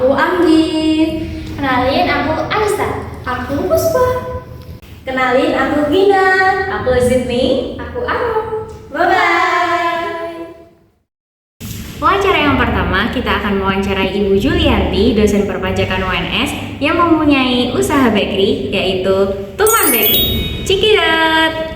Aku Anggi. Kenalin, aku Anissa. Aku Puspa. Kenalin, aku Gina. Aku Sydney. Aku Aaron. Bye-bye. Wawancara yang pertama, kita akan mewawancarai Ibu Julianti, dosen perpajakan UNS yang mempunyai usaha bakery, yaitu Tuman Bakery. Cikidot!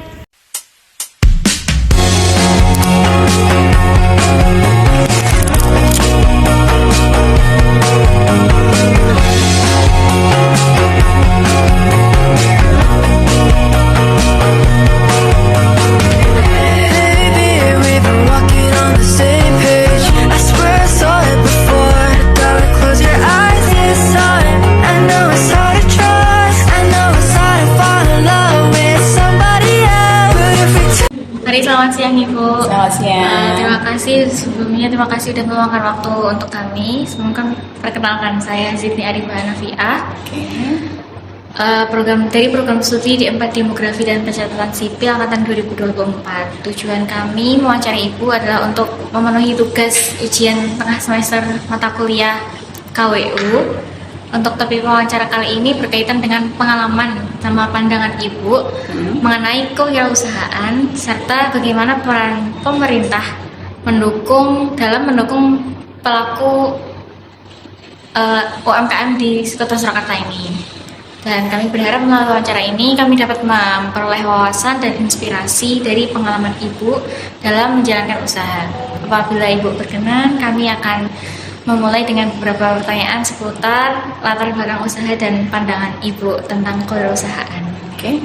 Selamat siang Ibu. Selamat siang. Terima kasih sebelumnya sudah meluangkan waktu untuk kami. Semoga perkenalkan saya Sydney Arifah Nafiah. Program studi D4 Demografi dan Pencatatan Sipil angkatan 2024. Tujuan kami mewawancarai Ibu adalah untuk memenuhi tugas ujian tengah semester mata kuliah KWU. Untuk topik wawancara kali ini berkaitan dengan pengalaman sama pandangan Ibu mengenai kewirausahaan serta bagaimana peran pemerintah mendukung pelaku UMKM di Kota Surakarta ini. Dan kami berharap melalui wawancara ini kami dapat memperoleh wawasan dan inspirasi dari pengalaman Ibu dalam menjalankan usaha. Apabila Ibu berkenan, kami akan memulai dengan beberapa pertanyaan seputar latar belakang usaha dan pandangan Ibu tentang kewirausahaan. Oke.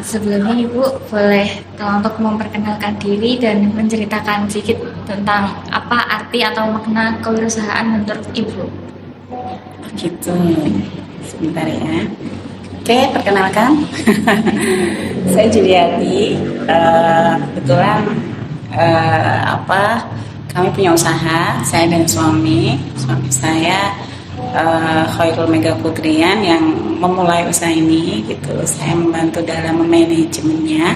Sebelumnya Ibu boleh untuk memperkenalkan diri dan menceritakan sedikit tentang apa arti atau makna kewirausahaan menurut Ibu. Begitu. Sebentar ya. Oke, perkenalkan. Saya Juliati. Kebetulan kami punya usaha, saya dan suami saya Khairul Mega Putrian yang memulai usaha ini gitu. Saya membantu dalam manajemennya,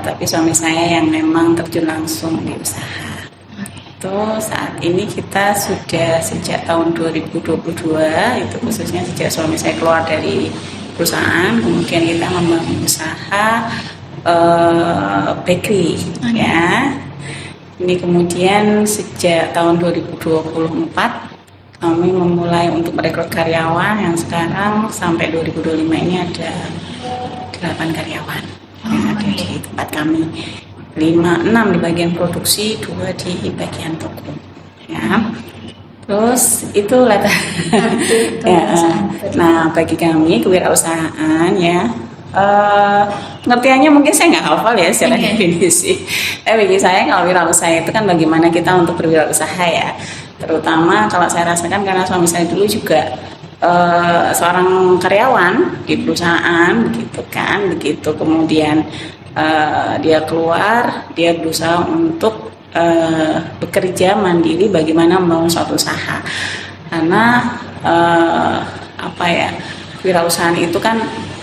tapi suami saya yang memang terjun langsung di usaha. Itu saat ini kita sudah sejak tahun 2022, itu khususnya sejak suami saya keluar dari perusahaan, kemudian kita membangun usaha bakery ya. Ini kemudian sejak tahun 2024 kami memulai untuk merekrut karyawan yang sekarang sampai 2025 ini ada 8 karyawan yang ada di tempat kami. 6 di bagian produksi, 2 di bagian toko. Ya. Terus itu latar. Nah, bagi kami kewirausahaan ya. Pengertiannya mungkin saya nggak hafal ya secara definisi. Tapi bagi saya kalau wirausaha itu kan bagaimana kita untuk berwirausaha ya. Terutama kalau saya rasakan karena suami saya dulu juga seorang karyawan di perusahaan begitu kan. Begitu kemudian dia keluar, dia berusaha untuk bekerja mandiri bagaimana membangun suatu usaha. Karena wirausahaan itu kan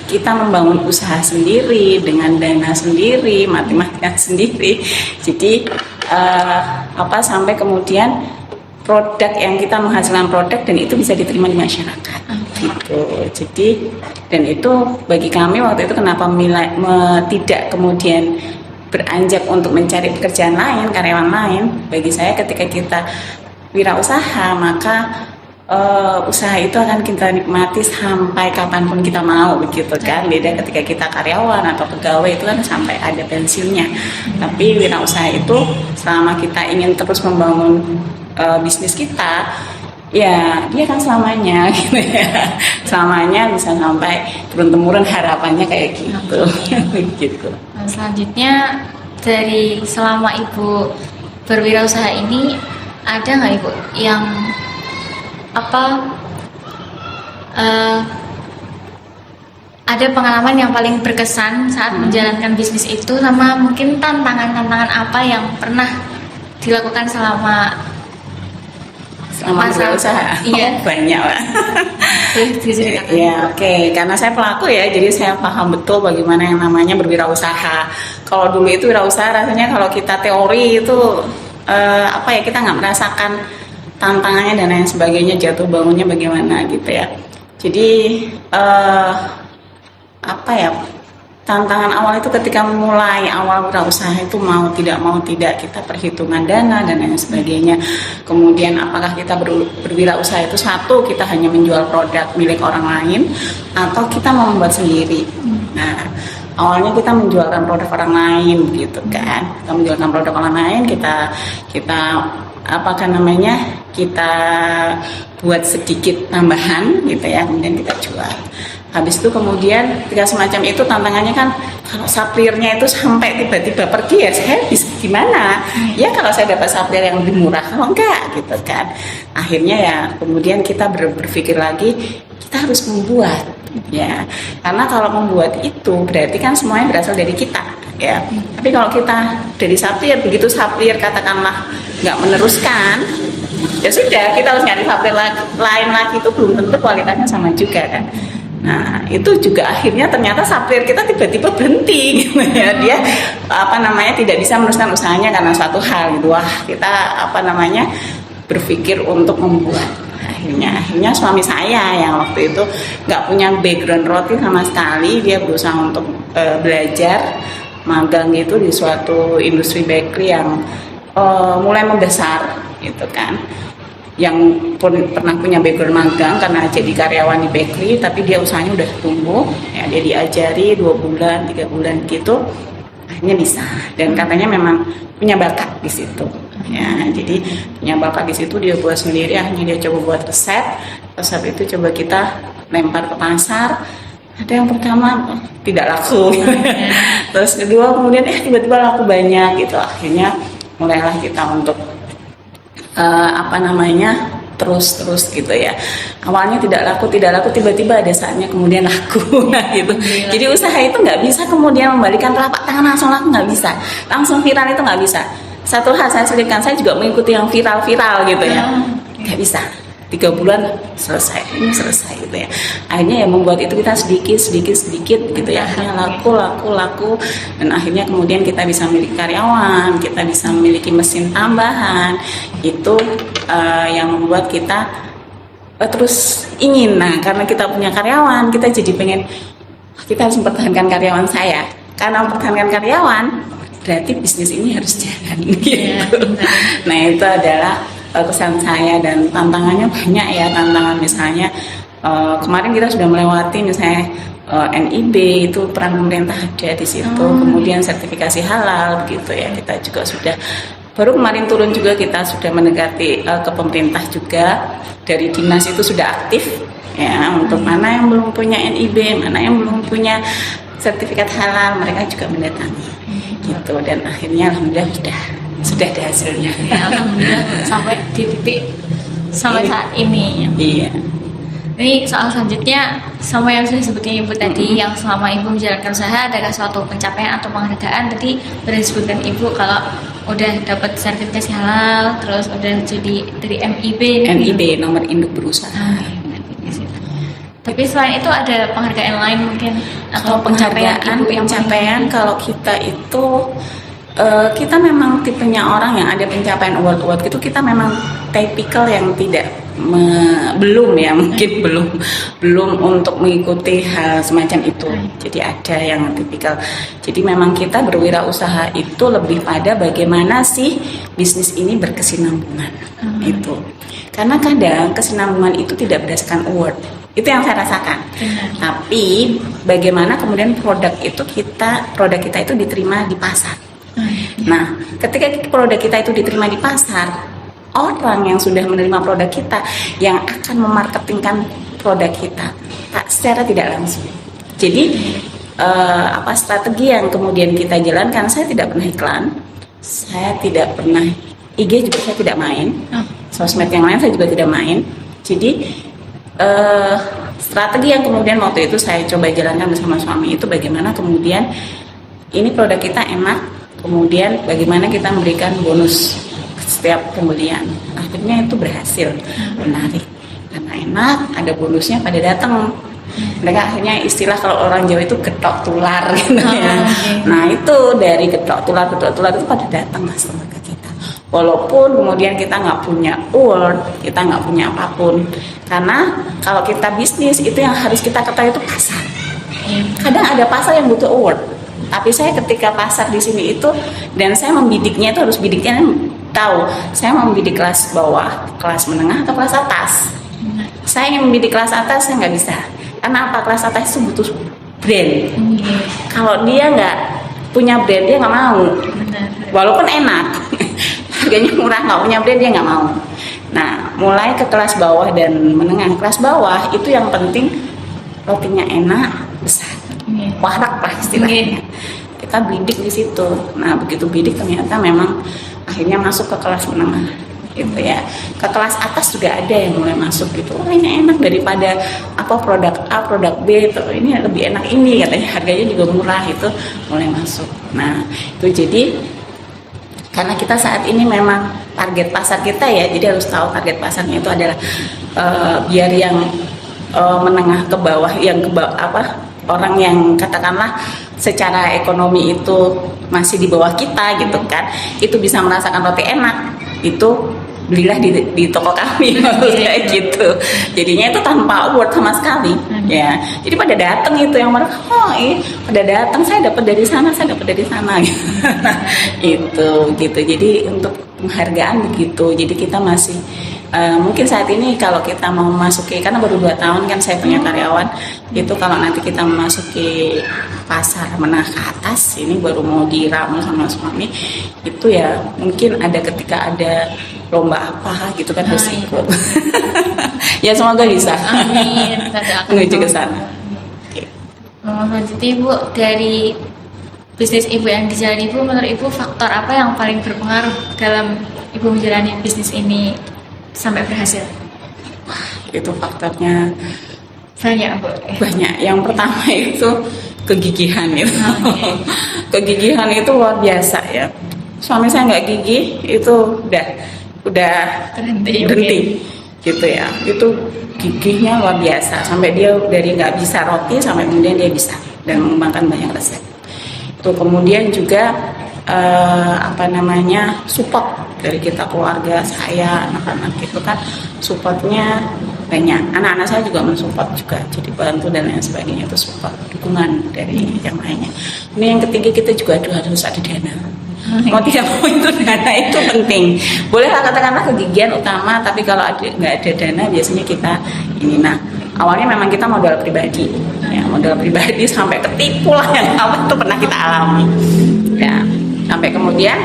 kita membangun usaha sendiri dengan dana sendiri, matematika sendiri. Jadi sampai kemudian produk yang kita menghasilkan produk dan itu bisa diterima di masyarakat. Gitu. Jadi dan itu bagi kami waktu itu kenapa tidak kemudian beranjak untuk mencari pekerjaan lain, karyawan lain. Bagi saya ketika kita wirausaha maka usaha itu akan kita nikmati sampai kapanpun kita mau begitu kan. Beda ketika kita karyawan atau pegawai itu kan sampai ada pensiunnya. Tapi wirausaha itu selama kita ingin terus membangun bisnis kita, ya dia kan selamanya gitu ya. Selamanya bisa sampai turun-temurun harapannya kayak gitu. Gitu. Nah, selanjutnya dari selama Ibu berwirausaha ini ada nggak Ibu yang ada pengalaman yang paling berkesan saat menjalankan bisnis itu, sama mungkin tantangan-tantangan apa yang pernah dilakukan selama berusaha? Iya. Banyak lah. Ya oke. Karena saya pelaku ya, jadi saya paham betul bagaimana yang namanya berwirausaha. Kalau dulu itu wirausaha rasanya kalau kita teori itu apa ya, kita nggak merasakan tantangannya dan lain sebagainya, jatuh bangunnya bagaimana gitu ya. Jadi apa ya, tantangan awal itu ketika mulai awal berusaha itu mau tidak kita perhitungan dana dan lain sebagainya. Kemudian apakah kita berwirausaha itu satu, kita hanya menjual produk milik orang lain atau kita mau membuat sendiri. Nah, awalnya kita menjualkan produk orang lain gitu kan. Kita menjualkan produk orang lain, kita kita buat sedikit tambahan gitu ya, kemudian kita jual. Habis itu kemudian ketika semacam itu tantangannya kan, kalau suppliernya itu sampai tiba-tiba pergi ya saya bisa gimana? Ya kalau saya dapat supplier yang lebih murah, kalau enggak gitu kan. Akhirnya ya kemudian kita berpikir lagi, kita harus membuat ya. Karena kalau membuat itu berarti kan semuanya berasal dari kita ya. Tapi kalau kita dari supplier, begitu supplier katakanlah nggak meneruskan, ya sudah, kita harus nyari supplier lain lagi, itu belum tentu kualitasnya sama juga kan. Nah itu juga akhirnya ternyata supplier kita tiba-tiba berhenti gitu ya, dia tidak bisa meneruskan usahanya karena suatu hal gitu. Wah, kita berpikir untuk membuat. Akhirnya suami saya yang waktu itu nggak punya background roti sama sekali, dia berusaha untuk belajar magang gitu di suatu industri bakery yang mulai membesar gitu kan, yang pun pernah punya background magang karena jadi karyawan di bakery, tapi dia usahanya udah tumbuh ya, dia diajari 2 bulan 3 bulan gitu, akhirnya bisa, dan katanya memang punya bakat di situ ya. Jadi punya bakat di situ, dia buat sendiri, akhirnya dia coba buat resep itu coba kita lempar ke pasar. Ada yang pertama tidak laku terus kedua kemudian tiba-tiba laku banyak gitu. Akhirnya mulailah kita untuk terus gitu ya. Awalnya tidak laku tiba-tiba ada saatnya kemudian laku nah gitu. Jadi usaha itu nggak bisa kemudian membalikan telapak tangan langsung laku, nggak bisa, langsung viral itu nggak bisa. Satu hal saya selipkan, saya juga mengikuti yang viral gitu ya, nggak bisa. 3 bulan selesai gitu ya. Akhirnya ya membuat itu kita sedikit gitu ya. Akhirnya laku dan akhirnya kemudian kita bisa memiliki karyawan, kita bisa memiliki mesin tambahan. Itu yang membuat kita terus ingin. Nah, karena kita punya karyawan, kita jadi pengen, kita harus mempertahankan karyawan saya. Karena mempertahankan karyawan berarti bisnis ini harus jalan gitu. Nah, itu adalah kesan saya, dan tantangannya banyak ya. Tantangan misalnya kemarin kita sudah melewati misalnya NIB, itu peran pemerintah ada di situ, kemudian sertifikasi halal gitu ya, kita juga sudah baru kemarin turun juga, kita sudah mendekati ke pemerintah juga, dari dinas itu sudah aktif ya, untuk mana yang belum punya NIB, mana yang belum punya sertifikat halal, mereka juga mendatangi gitu, dan akhirnya alhamdulillah sudah ada hasilnya. Ya, alhamdulillah sampai di titik sampai saat ini. Iya. Ini soal selanjutnya, sama yang sudah disebutin Ibu tadi, yang selama Ibu menjalankan usaha adakah suatu pencapaian atau penghargaan? Tadi sudah disebutkan Ibu kalau udah dapat sertifikasi halal, terus udah jadi dari NIB nomor induk berusaha. Tapi selain itu ada penghargaan lain mungkin atau pencapaian kalau kita itu kita memang tipenya orang yang ada pencapaian award gitu, kita memang tipikal yang belum untuk mengikuti hal semacam itu. Jadi ada yang tipikal. Jadi memang kita berwirausaha itu lebih pada bagaimana sih bisnis ini berkesinambungan gitu. Karena kadang kesinambungan itu tidak berdasarkan award. Itu yang saya rasakan. Tapi bagaimana kemudian produk kita itu diterima di pasar. Nah, ketika produk kita itu diterima di pasar, orang yang sudah menerima produk kita yang akan memarketingkan produk kita secara tidak langsung. Jadi strategi yang kemudian kita jalankan, saya tidak pernah iklan, saya tidak pernah IG juga saya tidak main, sosmed yang lain saya juga tidak main. Jadi strategi yang kemudian waktu itu saya coba jalankan bersama suami itu bagaimana kemudian ini produk kita enak, kemudian bagaimana kita memberikan bonus setiap pembelian. Akhirnya itu berhasil, menarik, karena enak, ada bonusnya, pada datang. Mereka akhirnya istilah kalau orang Jawa itu getok tular gitu ya. Nah itu dari getok tular itu pada datang customer ke kita. walaupun kemudian kita nggak punya award, kita nggak punya apapun, karena kalau kita bisnis itu yang harus kita ketahui itu pasar. Kadang ada pasar yang butuh award, tapi saya ketika pasar di sini itu, dan saya membidiknya itu harus bidiknya tahu, saya membidik kelas bawah, kelas menengah atau kelas atas. Saya ingin membidik kelas atas, saya nggak bisa, karena apa, kelas atas itu butuh brand. Kalau dia nggak punya brand, dia nggak mau. Walaupun enak, harganya murah, nggak punya brand dia nggak mau. Nah, mulai ke kelas bawah dan menengah. Kelas bawah itu yang penting rotinya enak, besar, warak lah istilahnya. Kita bidik di situ. Nah, begitu bidik ternyata memang akhirnya masuk ke kelas menengah. Gitu ya. Ke kelas atas juga ada yang mulai masuk gitu. Oh, ini enak daripada apa produk A, produk B, itu ini lebih enak ini katanya, harganya juga murah, itu mulai masuk. Nah, itu jadi karena kita saat ini memang target pasar kita ya, jadi harus tahu target pasarnya itu adalah biar yang menengah ke bawah, yang ke bawah, orang yang katakanlah secara ekonomi itu masih di bawah kita gitu kan, itu bisa merasakan roti enak, itu belilah di toko kami kayak gitu. Jadinya itu tanpa award sama sekali ya. Jadi pada datang itu yang mereka, pada datang, saya dapat dari sana, saya dapat dari sana itu gitu. Jadi untuk penghargaan begitu. Jadi kita masih mungkin saat ini kalau kita mau memasuki, karena baru 2 tahun kan saya punya karyawan, itu kalau nanti kita memasuki pasar menengah ke atas, ini baru mau diramu sama suami, itu ya mungkin ada ketika ada lomba apa gitu kan harus ikut. Ya semoga bisa. Amin. Menuju ke sana. Jadi Ibu, dari bisnis Ibu yang dijalani Ibu, menurut Ibu faktor apa yang paling berpengaruh dalam Ibu menjalani bisnis ini sampai berhasil? Itu faktornya Banyak Bu. banyak. Yang pertama itu kegigihan itu. Kegigihan itu luar biasa ya. Suami saya nggak gigih itu udah berhenti gitu ya. Itu gigihnya luar biasa, sampai dia dari nggak bisa roti sampai kemudian dia bisa dan mengembangkan banyak resep. Itu kemudian juga support dari kita, keluarga saya, anak-anak itu kan supportnya banyak. Anak-anak saya juga mensupport juga, jadi bantu dan lain sebagainya, itu support, dukungan dari yang lainnya. Ini yang ketiga, kita juga harus ada dana. Mau tidak mau itu dana itu penting. Bolehlah katakanlah kegigihan utama, tapi kalau nggak ada dana biasanya kita ini. Nah, awalnya memang kita modal pribadi, ya modal pribadi sampai ketipu lah yang awal itu pernah kita alami, ya sampai kemudian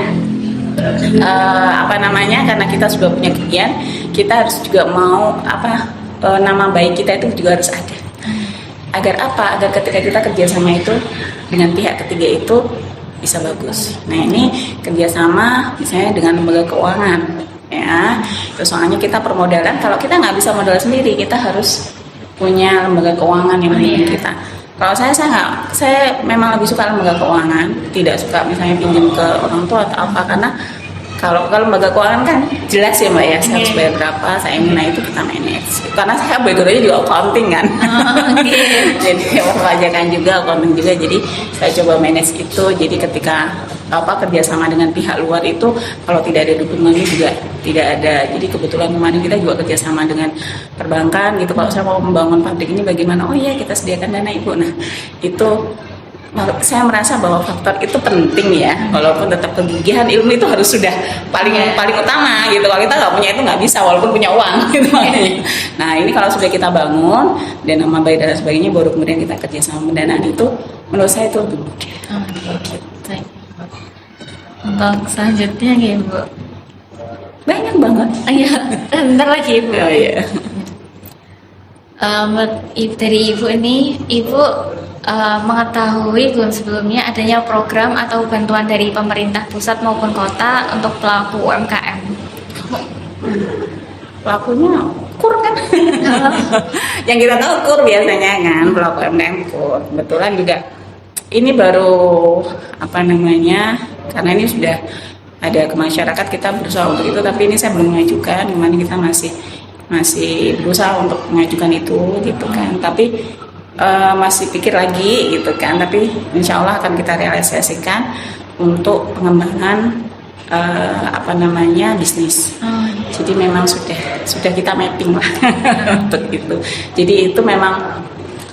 karena kita sudah punya kegiatan, kita harus juga mau nama baik kita itu juga harus ada. Agar apa? Agar ketika kita kerjasama itu dengan pihak ketiga itu bisa bagus. Nah, ini kerjasama misalnya dengan lembaga keuangan, ya. Terus soalnya kita permodalan, kalau kita nggak bisa modal sendiri, kita harus punya lembaga keuangan yang membimbing kita. Kalau saya memang lebih suka lembaga keuangan, tidak suka misalnya pinjam ke orang tua atau apa, karena kalau lembaga keuangan kan jelas ya Mbak ya, saya harus bayar berapa, saya ini, nah itu kita manage. Karena saya backgroundnya juga accounting kan, jadi perpajakan juga, accounting juga, jadi saya coba manage itu. Jadi ketika kerjasama dengan pihak luar itu, kalau tidak ada dukungannya juga tidak ada. Jadi kebetulan kemarin kita juga kerjasama dengan perbankan gitu. Kalau saya mau membangun pabrik ini bagaimana? Oh iya, kita sediakan dana Ibu. Nah itu saya merasa bahwa faktor itu penting ya, walaupun tetap kegigihan, ilmu itu harus sudah paling utama gitu. Kalau kita nggak punya itu nggak bisa, walaupun punya uang gitu. Nah ini kalau sudah kita bangun dan nama baik dan sebagainya, baru kemudian kita kerjasama pendanaan, itu menurut saya itu lebih mudah. Untuk selanjutnya ya Bu, banyak banget. Iya, bentar lagi Bu. Oh iya. Dari Ibu ini, Ibu mengetahui belum sebelumnya adanya program atau bantuan dari pemerintah pusat maupun kota untuk pelaku UMKM? Pelakunya kur kan? Yang kita tahu kur biasanya kan, pelaku UMKM kur. Kebetulan juga ini baru karena ini sudah ada ke masyarakat, kita berusaha untuk itu, tapi ini saya belum mengajukan. Kemarin kita masih berusaha untuk mengajukan itu gitu kan, tapi masih pikir lagi gitu kan, tapi insya Allah akan kita realisasikan untuk pengembangan bisnis. Oh, Jadi memang sudah kita mapping lah untuk itu. Jadi itu memang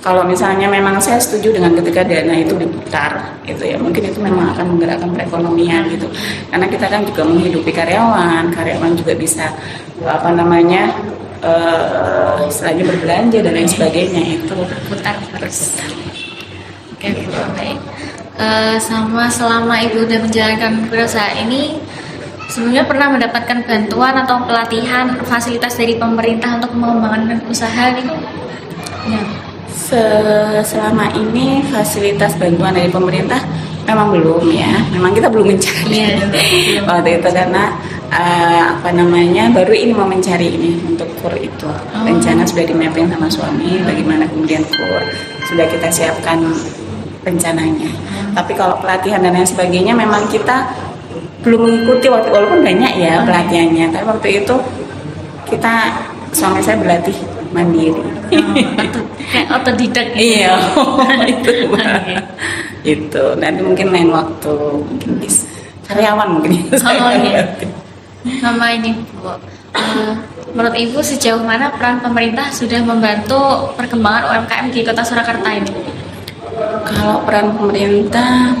kalau misalnya memang saya setuju dengan ketika dana itu diputar, gitu ya, mungkin itu memang akan menggerakkan perekonomian gitu. Karena kita kan juga menghidupi karyawan juga bisa istilahnya berbelanja dan lain sebagainya itu putar terus. Oke, Bu. Baik. Selama Ibu udah menjalankan perusahaan ini, sebelumnya pernah mendapatkan bantuan atau pelatihan fasilitas dari pemerintah untuk mengembangkan usaha gitu? Ya. Selama ini fasilitas bantuan dari pemerintah memang belum ya, memang kita belum mencari waktu itu karena baru ini mau mencari ini untuk kur itu. Rencana sudah di mapping sama suami bagaimana kemudian kur sudah kita siapkan rencananya. Tapi kalau pelatihan dan lain sebagainya memang kita belum mengikuti walaupun banyak ya pelatihannya. Tapi waktu itu suami saya berlatih mandiri. Kayak otodidak. Iya, itu. Itu nanti mungkin lain waktu mungkin bisa karyawan mungkin. Iya. Sama ini Bu. Menurut Ibu sejauh mana peran pemerintah sudah membantu perkembangan UMKM di Kota Surakarta ini? Kalau peran pemerintah,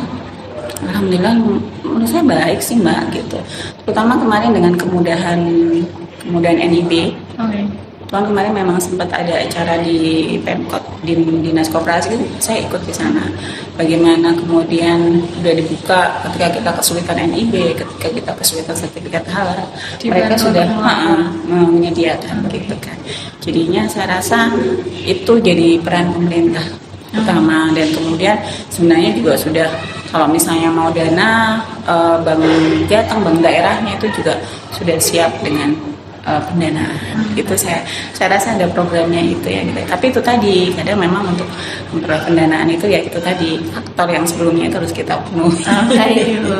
alhamdulillah menurut saya baik sih Mbak gitu. Terutama kemarin dengan kemudahan NIB. Okay. Tuan kemarin memang sempat ada acara di Pemkot, di Dinas Koperasi, saya ikut di sana. Bagaimana kemudian sudah dibuka ketika kita kesulitan NIB, ketika kita kesulitan sertifikat halal, mereka sudah menyediakan gitu kan. Jadinya saya rasa itu jadi peran pemerintah utama dan kemudian sebenarnya juga sudah kalau misalnya mau dana bank jateng, bank daerahnya itu juga sudah siap dengan pendanaan. Itu saya rasa ada programnya itu ya gitu. Tapi itu tadi kadang memang untuk memperoleh pendanaan itu ya itu tadi faktor yang sebelumnya itu harus kita penuhi. Ibu.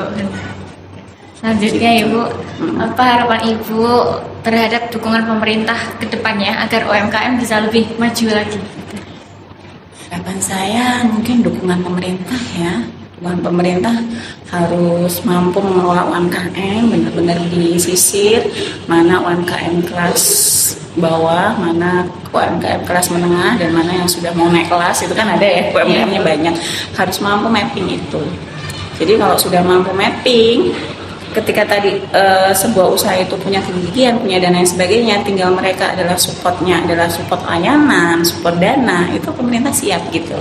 Selanjutnya Ibu, apa harapan Ibu terhadap dukungan pemerintah ke depannya agar UMKM bisa lebih maju lagi? Harapan saya mungkin dukungan pemerintah ya. Pemerintah harus mampu mengelola UMKM, benar-benar disisir mana UMKM kelas bawah, mana UMKM kelas menengah, dan mana yang sudah mau naik kelas, itu kan ada ya UMKM-nya banyak, harus mampu mapping itu. Jadi kalau sudah mampu mapping, ketika tadi sebuah usaha itu punya kegigihan, punya dana dan sebagainya, tinggal mereka adalah supportnya, adalah support layanan, support dana, itu pemerintah siap gitu.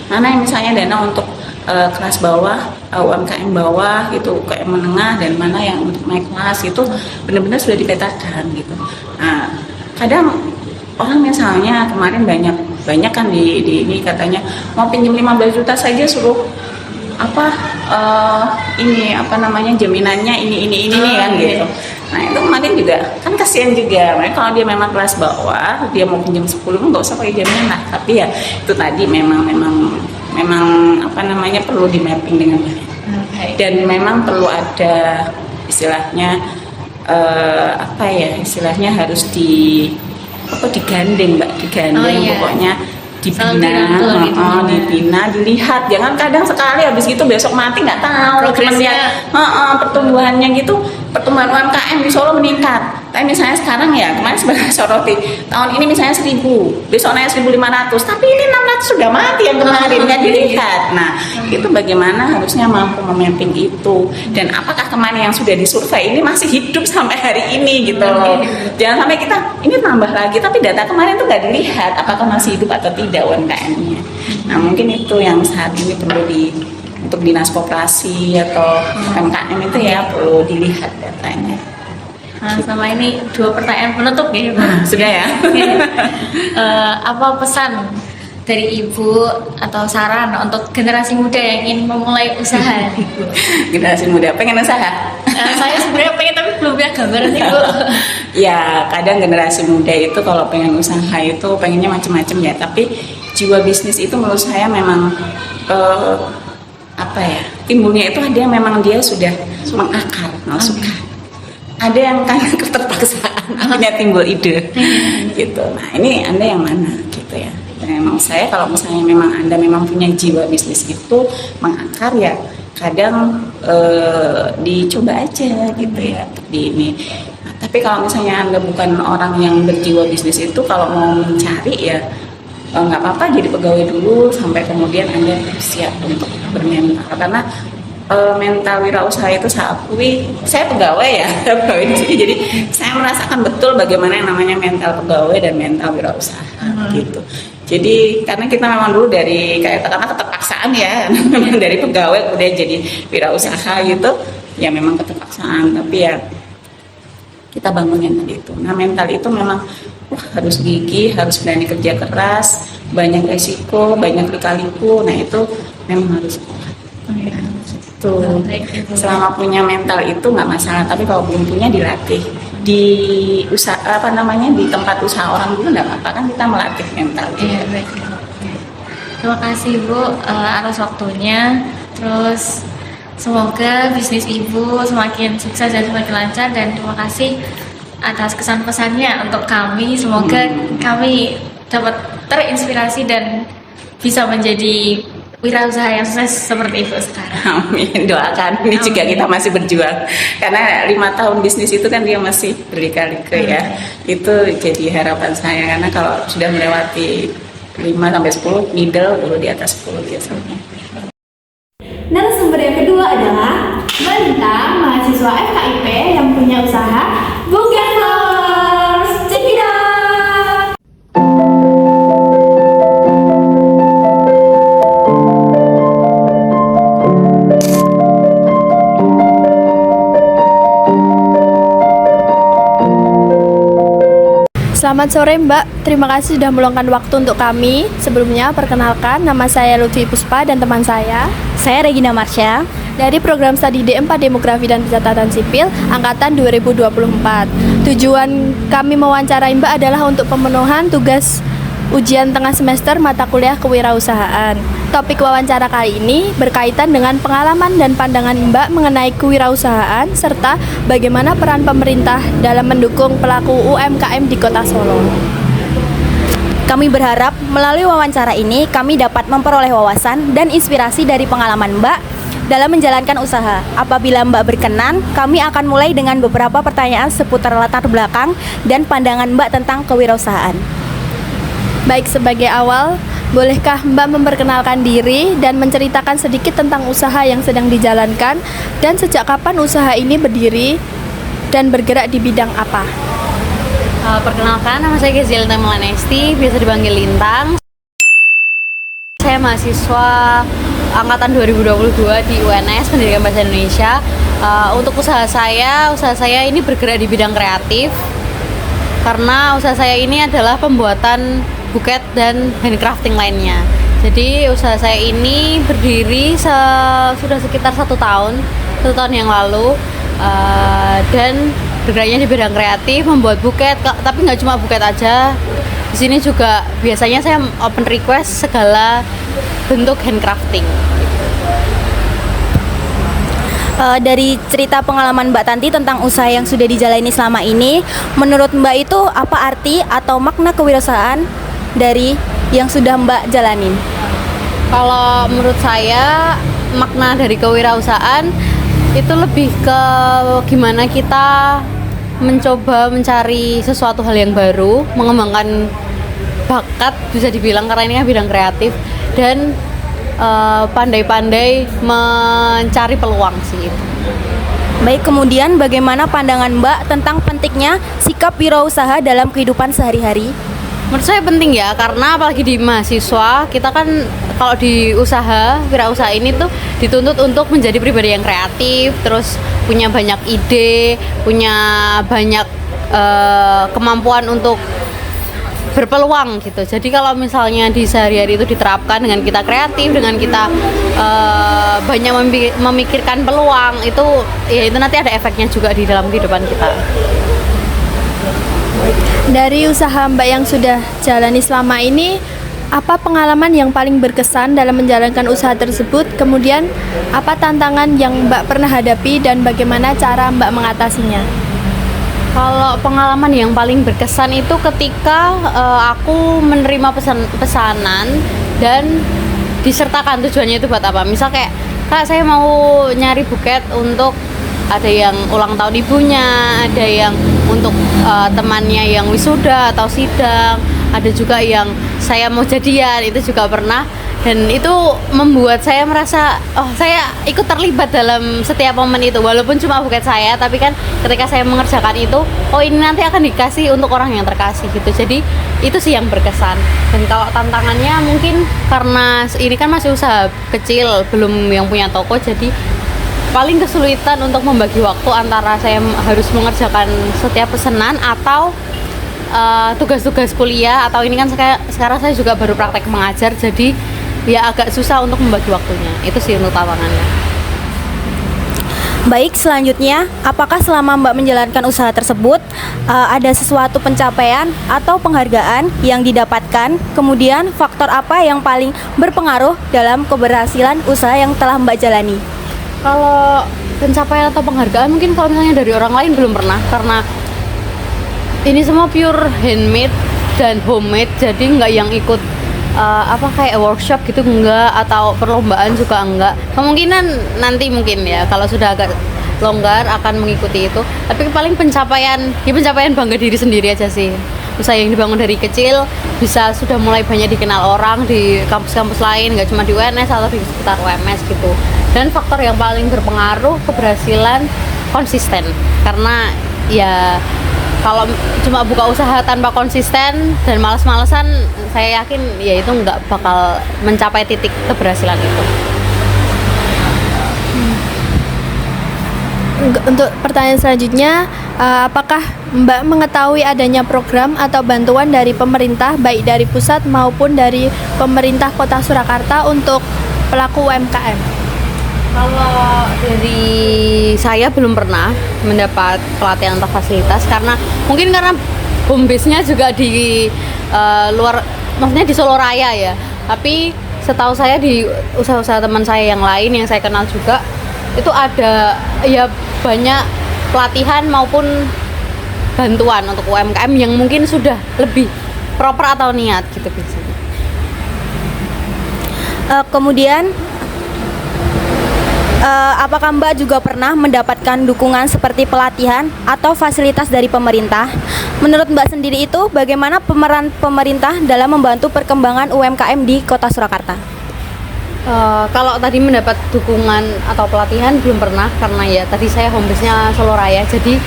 Mana yang misalnya dana untuk kelas bawah, UMKM bawah gitu, UMKM menengah, dan mana yang untuk naik kelas itu benar-benar sudah dipetakan gitu. Nah, kadang orang misalnya kemarin banyak kan di ini katanya mau pinjam 15 juta saja suruh jaminannya ini kan gitu. Nah itu kemarin juga kan kasihan juga. Mereka kalau dia memang kelas bawah, dia mau pinjam 10 nggak usah pakai jaminan lah. Tapi ya itu tadi memang perlu di mapping dengan baik. Dan memang perlu ada istilahnya harus digandeng pokoknya dibina, dilihat. Jangan kadang sekali habis gitu besok mati nggak tahu. Cuman lihat pertumbuhannya gitu, pertumbuhan UMKM di Solo meningkat. Tapi misalnya sekarang ya kemarin sebenarnya soroti tahun ini misalnya 1.000, besok naik 1.500, tapi ini 600 sudah mati yang kemarin nggak dilihat. Nah itu bagaimana harusnya mampu memapping itu, dan apakah kemarin yang sudah disurvei ini masih hidup sampai hari ini gitu loh. Jangan sampai kita ini tambah lagi tapi data kemarin tuh nggak dilihat apakah masih hidup atau tidak UMKM-nya. Nah mungkin itu yang saat ini perlu untuk dinas koperasi atau UMKM itu ya perlu dilihat datanya. Nah, sama ini 2 pertanyaan penutup ya Ibu. Sudah ya. Apa pesan dari Ibu atau saran untuk generasi muda yang ingin memulai usaha? Generasi muda pengen usaha? Saya sebenarnya pengen tapi belum punya gambaran Ibu. Ya kadang generasi muda itu kalau pengen usaha itu pengennya macam-macam ya. Tapi jiwa bisnis itu menurut saya memang timbulnya itu ada yang memang dia sudah mengakar, suka. Ada yang kan keterpaksaan akhirnya timbul ide gitu. Nah ini Anda yang mana gitu ya. Dan memang saya kalau misalnya memang Anda memang punya jiwa bisnis itu mengakar ya kadang dicoba aja gitu ya untuk di ini. Nah, tapi kalau misalnya Anda bukan orang yang berjiwa bisnis itu, kalau mau mencari ya nggak apa-apa jadi pegawai dulu sampai kemudian Anda siap untuk bermental, karena mental wirausaha itu saya akui, saya pegawai ya pegawai di sini, jadi saya merasakan betul bagaimana yang namanya mental pegawai dan mental wirausaha gitu. Jadi karena kita memang dulu dari kayak karena keterpaksaan ya dari pegawai kemudian jadi wirausaha gitu, ya memang keterpaksaan, tapi ya kita bangunin tadi itu. Nah mental itu memang harus gigih, harus berani kerja keras, banyak resiko, banyak lika-liku. Nah itu memang harus kuat. Tuh, selama punya mental itu nggak masalah, tapi kalau belum punya dilatih di usaha di tempat usaha orang dulu nggak apa-apa kan, kita melatih mental. Iya, baik. Terima kasih Bu atas waktunya. Terus semoga bisnis Ibu semakin sukses dan semakin lancar, dan terima kasih atas kesan pesannya untuk kami. Semoga kami dapat terinspirasi dan bisa menjadi wirausaha yang sukses seperti Ibu sekarang. Amin, doakan. Ini juga kita masih berjuang karena 5 tahun bisnis itu kan dia masih berlika-liku ya. Itu jadi harapan saya, karena kalau sudah melewati 5-10 middle, baru di atas 10 biasanya. Narasumber yang kedua adalah Mbak Lita, mahasiswa FKIP yang punya usaha Bunga Flowers. Check it out! Selamat sore Mbak, terima kasih sudah meluangkan waktu untuk kami. Sebelumnya perkenalkan, nama saya Lutfi Puspa dan teman saya Regina Marsha dari program studi D4 Demografi dan Pencatatan Sipil Angkatan 2024. Tujuan kami mewawancarai Mbak adalah untuk pemenuhan tugas ujian tengah semester mata kuliah kewirausahaan. Topik wawancara kali ini berkaitan dengan pengalaman dan pandangan Mbak mengenai kewirausahaan serta bagaimana peran pemerintah dalam mendukung pelaku UMKM di Kota Solo. Kami berharap melalui wawancara ini kami dapat memperoleh wawasan dan inspirasi dari pengalaman Mbak dalam menjalankan usaha. Apabila Mbak berkenan, kami akan mulai dengan beberapa pertanyaan seputar latar belakang dan pandangan Mbak tentang kewirausahaan. Baik, sebagai awal, bolehkah Mbak memperkenalkan diri dan menceritakan sedikit tentang usaha yang sedang dijalankan dan sejak kapan usaha ini berdiri dan bergerak di bidang apa? Perkenalkan, nama saya Gezilda Melanesti, biasa dipanggil Lintang. Saya mahasiswa angkatan 2022 di UNS Pendidikan Bahasa Indonesia. Untuk usaha saya ini bergerak di bidang kreatif, karena usaha saya ini adalah pembuatan buket dan handcrafting lainnya. Jadi usaha saya ini berdiri sudah sekitar 1 tahun yang lalu, dan bergeraknya di bidang kreatif, membuat buket. Tapi nggak cuma buket aja, di sini juga biasanya saya open request segala bentuk handcrafting. Dari cerita pengalaman Mbak Tanti tentang usaha yang sudah dijalani selama ini, menurut Mbak itu apa arti atau makna kewirausahaan dari yang sudah Mbak jalanin? Kalau menurut saya, makna dari kewirausahaan itu lebih ke gimana kita mencoba mencari sesuatu hal yang baru, mengembangkan bakat bisa dibilang, karena ini kan bidang kreatif, dan pandai-pandai mencari peluang sih itu. Baik, kemudian bagaimana pandangan Mbak tentang pentingnya sikap wirausaha dalam kehidupan sehari-hari? Menurut saya penting ya, karena apalagi di mahasiswa, kita kan kalau di wirausaha ini tuh dituntut untuk menjadi pribadi yang kreatif, terus punya banyak ide, punya banyak kemampuan untuk berpeluang gitu. Jadi kalau misalnya di sehari-hari itu diterapkan dengan kita kreatif, dengan kita banyak memikirkan peluang, itu nanti ada efeknya juga di dalam kehidupan kita. Dari usaha Mbak yang sudah jalani selama ini, apa pengalaman yang paling berkesan dalam menjalankan usaha tersebut? Kemudian apa tantangan yang Mbak pernah hadapi dan bagaimana cara Mbak mengatasinya? Kalau pengalaman yang paling berkesan itu ketika aku menerima pesanan dan disertakan tujuannya itu buat apa. Misal kayak Kak, saya mau nyari buket untuk ada yang ulang tahun ibunya, ada yang untuk temannya yang wisuda atau sidang, ada juga yang saya mau jadian, itu juga pernah. Dan itu membuat saya merasa, oh saya ikut terlibat dalam setiap momen itu. Walaupun cuma buket saya, tapi kan ketika saya mengerjakan itu, oh ini nanti akan dikasih untuk orang yang terkasih gitu. Jadi itu sih yang berkesan. Dan kalau tantangannya mungkin karena ini kan masih usaha kecil, belum yang punya toko, jadi paling kesulitan untuk membagi waktu antara saya harus mengerjakan setiap pesanan atau tugas-tugas kuliah, atau ini kan sekarang saya juga baru praktek mengajar, jadi ya agak susah untuk membagi waktunya. Itu sih untuk tantangannya. Baik, selanjutnya, apakah selama Mbak menjalankan usaha tersebut ada sesuatu pencapaian atau penghargaan yang didapatkan? Kemudian faktor apa yang paling berpengaruh dalam keberhasilan usaha yang telah Mbak jalani? Kalau pencapaian atau penghargaan mungkin kalau misalnya dari orang lain belum pernah, karena ini semua pure handmade dan homemade, jadi nggak yang ikut kayak workshop gitu enggak, atau perlombaan juga enggak. Kemungkinan nanti mungkin ya kalau sudah agak longgar akan mengikuti itu. Tapi paling pencapaian bangga diri sendiri aja sih. Usaha yang dibangun dari kecil bisa sudah mulai banyak dikenal orang di kampus-kampus lain, nggak cuma di UNS atau di sekitar UMS gitu. Dan faktor yang paling berpengaruh keberhasilan konsisten, karena ya kalau cuma buka usaha tanpa konsisten dan malas-malesan, saya yakin ya itu nggak bakal mencapai titik keberhasilan itu. Untuk pertanyaan selanjutnya, apakah Mbak mengetahui adanya program atau bantuan dari pemerintah, baik dari pusat maupun dari pemerintah Kota Surakarta untuk pelaku UMKM? Kalau dari saya belum pernah mendapat pelatihan atau fasilitas, karena home base-nya juga di luar, maksudnya di Solo Raya ya. Tapi setahu saya di usaha-usaha teman saya yang lain yang saya kenal juga, itu ada ya banyak pelatihan maupun bantuan untuk UMKM yang mungkin sudah lebih proper atau niat gitu biasanya. Kemudian apakah Mbak juga pernah mendapatkan dukungan seperti pelatihan atau fasilitas dari pemerintah? Menurut Mbak sendiri itu bagaimana pemeran pemerintah dalam membantu perkembangan UMKM di Kota Surakarta? Kalau tadi mendapat dukungan atau pelatihan belum pernah, karena ya tadi saya home base-nya Solo Raya, jadi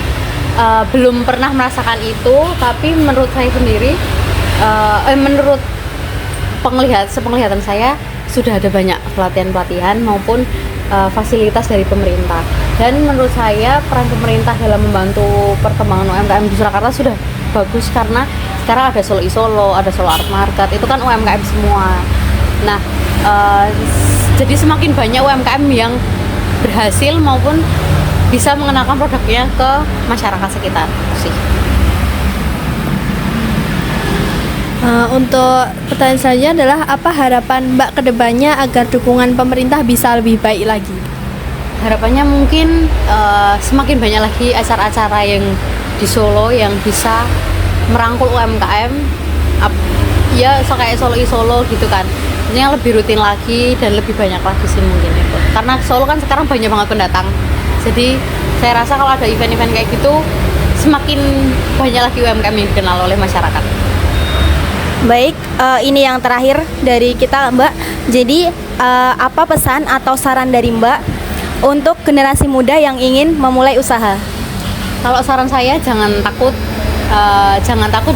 belum pernah merasakan itu. Tapi menurut saya sendiri, menurut sepenglihatan saya sudah ada banyak pelatihan-pelatihan maupun fasilitas dari pemerintah. Dan menurut saya peran pemerintah dalam membantu perkembangan UMKM di Surakarta sudah bagus, karena sekarang ada Solo Isolo, ada Solo Art Market, itu kan UMKM semua. Nah, jadi semakin banyak UMKM yang berhasil maupun bisa mengenalkan produknya ke masyarakat sekitar sih. Untuk pertanyaan selanjutnya adalah apa harapan Mbak kedepannya agar dukungan pemerintah bisa lebih baik lagi? Harapannya mungkin semakin banyak lagi acara-acara yang di Solo yang bisa merangkul UMKM, ya kayak Solo Isolo gitu kan, yang lebih rutin lagi dan lebih banyak lagi sih mungkin itu. Karena Solo kan sekarang banyak banget pendatang, jadi saya rasa kalau ada event-event kayak gitu semakin banyak lagi UMKM yang dikenal oleh masyarakat. Baik, ini yang terakhir dari kita Mbak. Jadi apa pesan atau saran dari Mbak untuk generasi muda yang ingin memulai usaha? Kalau saran saya jangan takut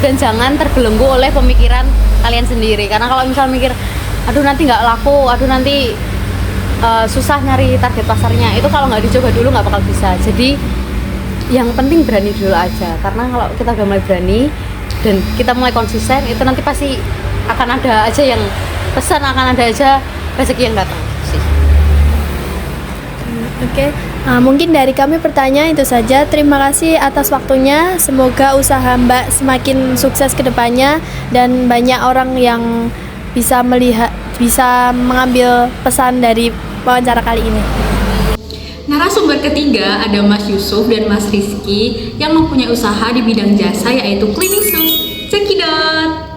dan jangan terbelenggu oleh pemikiran kalian sendiri. Karena kalau misal mikir, aduh nanti nggak laku, aduh nanti susah nyari target pasarnya, itu kalau nggak dicoba dulu nggak bakal bisa. Jadi yang penting berani dulu aja. Karena kalau kita udah mulai berani dan kita mulai konsisten, itu nanti pasti akan ada aja yang pesan, akan ada aja rezeki yang datang sih. Oke, mungkin dari kami pertanyaan itu saja. Terima kasih atas waktunya. Semoga usaha Mbak semakin sukses ke depannya dan banyak orang yang bisa mengambil pesan dari wawancara kali ini. Narasumber ketiga ada Mas Yusuf dan Mas Rizky yang mempunyai usaha di bidang jasa yaitu cleaning service. Cekidot!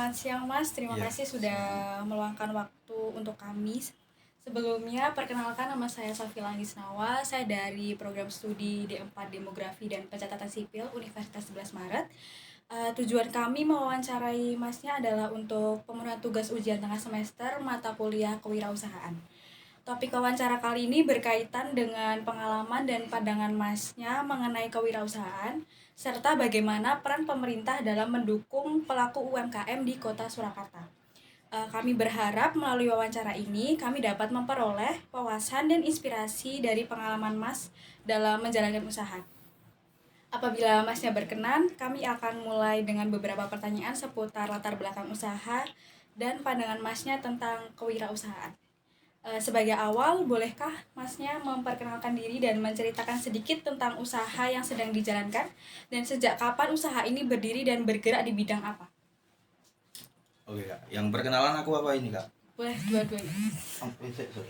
Selamat siang Mas, terima Iya. kasih sudah meluangkan waktu untuk kami. Sebelumnya, perkenalkan nama saya Safila Gisnawa, saya dari program studi D4 Demografi dan Pencatatan Sipil Universitas 11 Maret. Tujuan kami mewawancarai Masnya adalah untuk pemenuhan tugas ujian tengah semester mata kuliah kewirausahaan. Topik wawancara kali ini berkaitan dengan pengalaman dan pandangan Masnya mengenai kewirausahaan, serta bagaimana peran pemerintah dalam mendukung pelaku UMKM di Kota Surakarta. Kami berharap melalui wawancara ini kami dapat memperoleh wawasan dan inspirasi dari pengalaman Mas dalam menjalankan usaha. Apabila Masnya berkenan, kami akan mulai dengan beberapa pertanyaan seputar latar belakang usaha dan pandangan Masnya tentang kewirausahaan. Sebagai awal, bolehkah Masnya memperkenalkan diri dan menceritakan sedikit tentang usaha yang sedang dijalankan dan sejak kapan usaha ini berdiri dan bergerak di bidang apa? Oke Kak, yang perkenalan aku apa ini Kak? Boleh dua-duanya. Sorry.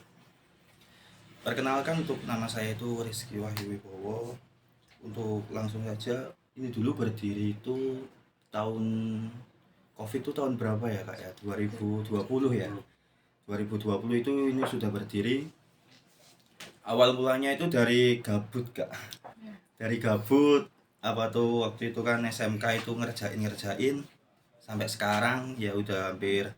Perkenalkan, untuk nama saya itu Rizky Wahyu Wibowo. Untuk langsung saja, ini dulu berdiri itu tahun COVID itu tahun berapa ya Kak ya? 2020 ya. 2020 itu ini sudah berdiri. Awal mulanya itu dari gabut Kak. Dari gabut, waktu itu kan SMK itu ngerjain sampai sekarang ya udah hampir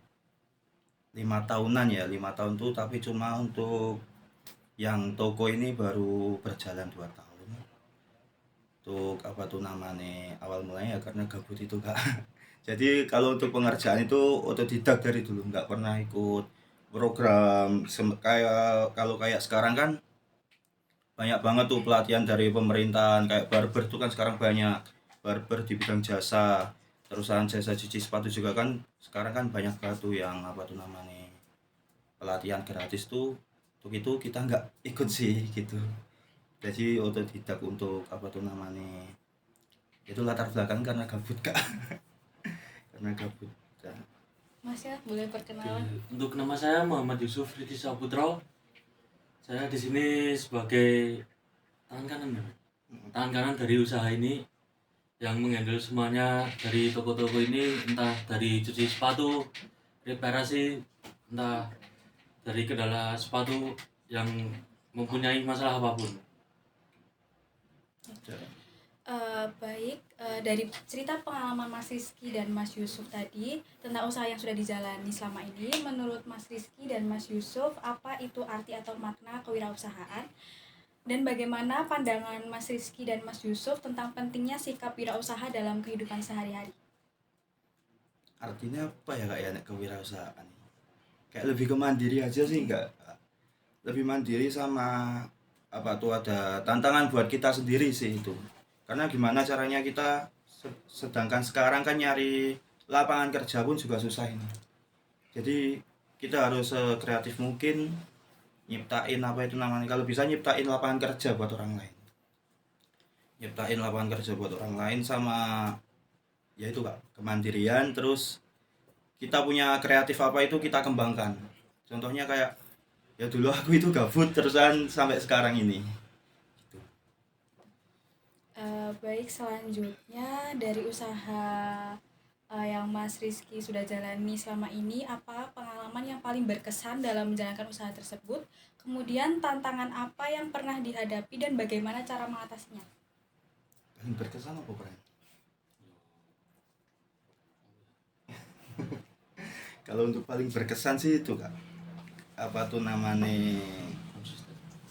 5 tahunan ya, 5 tahun tuh, tapi cuma untuk yang toko ini baru berjalan 2 tahun. Untuk awal mulanya ya karena gabut itu Kak. Jadi kalau untuk pengerjaan itu otodidak dari dulu, nggak pernah ikut program kayak sekarang kan banyak banget tuh pelatihan dari pemerintahan, kayak barber tuh kan sekarang banyak barber di bidang jasa, terusan jasa cuci sepatu juga kan sekarang kan banyak banget tuh yang pelatihan gratis tuh. Untuk itu kita nggak ikut sih gitu, jadi otodidak untuk itu latar belakang karena gabut Kak. Karena gabut ya. Mas ya, boleh perkenalan? Untuk nama saya Muhammad Yusuf Riki Saputra. Saya di sini sebagai tangan kanan dari usaha ini yang menghandle semuanya dari toko-toko ini, entah dari cuci sepatu, reparasi, entah dari kendala sepatu yang mempunyai masalah apapun. Baik, dari cerita pengalaman Mas Rizky dan Mas Yusuf tadi tentang usaha yang sudah dijalani selama ini, menurut Mas Rizky dan Mas Yusuf, apa itu arti atau makna kewirausahaan? Dan bagaimana pandangan Mas Rizky dan Mas Yusuf tentang pentingnya sikap wirausaha dalam kehidupan sehari-hari? Artinya apa ya Kak ya kewirausahaan? Kayak lebih ke mandiri aja sih, enggak? Lebih mandiri sama ada tantangan buat kita sendiri sih itu. Karena gimana caranya kita, sedangkan sekarang kan nyari lapangan kerja pun juga susah ini. Jadi kita harus sekreatif mungkin nyiptain kalau bisa nyiptain lapangan kerja buat orang lain. Nyiptain lapangan kerja buat orang lain sama ya itu Kak, kemandirian, terus kita punya kreatif itu kita kembangkan. Contohnya kayak ya dulu aku itu gabut terusan sampai sekarang ini. Baik, selanjutnya dari usaha yang Mas Rizky sudah jalani selama ini, apa pengalaman yang paling berkesan dalam menjalankan usaha tersebut? Kemudian tantangan apa yang pernah dihadapi dan bagaimana cara mengatasinya? Paling berkesan apa Bang? Kalau untuk paling berkesan sih itu Kak,